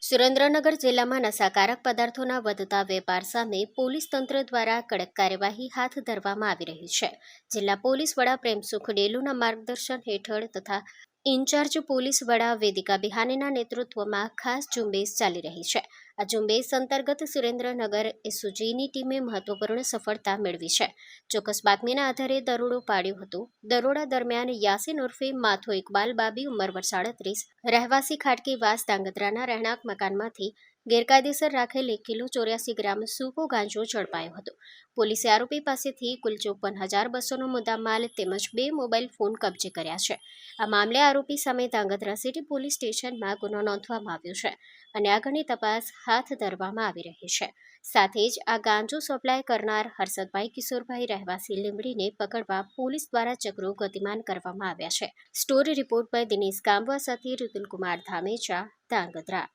સુરેન્દ્રનગર જિલ્લામાં નશાકારક પદાર્થોના વધતા વેપાર સામે પોલીસ તંત્ર દ્વારા કડક કાર્યવાહી હાથ ધરવામાં આવી રહી છે. જિલ્લા પોલીસ વડા પ્રેમસુખ ડેલુના માર્ગદર્શન હેઠળ તથા ઇન્ચાર્જ પોલીસ વડા વેદિકા બિહાનેના નેતૃત્વમાં ખાસ ઝુંબેશ ચાલી રહી છે. આ ઝુંબેશ અંતર્ગત સુરેન્દ્રનગર એસઓજીની ટીમે મહત્વપૂર્ણ સફળતા મેળવી છે. ચોક્કસ બાતમીના આધારે દરોડો પાડ્યો હતો. દરોડા દરમિયાન યાસીન ઉર્ફે માથો ઇકબાલ બાબી ઉંમર વર્ષ 37 રહેવાસી ખાટકીવાસ ધાંગધ્રાના રહેણાંક મકાનમાંથી ગેરકાયદેસર રાખેલ 1 કિલો 84 ગ્રામ સૂકો ગાંજો ઝડપાયો હતો. પોલીસે આરોપી પાસેથી કુલ 54,200નો મુદ્દામાલ તેમજ 2 મોબાઈલ ફોન કબજે કર્યા છે. આ મામલે આરોપી સામે ધાંગધ્રા સિટી પોલીસ સ્ટેશનમાં ગુનો નોંધવામાં આવ્યો છે અને આગળની તપાસ હાથ ધરવામાં આવી રહી છે. સાથે જ આ ગાંજો સપ્લાય કરનાર હર્ષદભાઈ કિશોરભાઈ રહેવાસી લીંબડીને પકડવા પોલીસ દ્વારા ચક્રો ગતિમાન કરવામાં આવ્યા છે. સ્ટોરી રિપોર્ટ બાય દિનેશ ગામવા સાથે ઋતુલકુમાર ધામેચા, ધાંગધ્રા.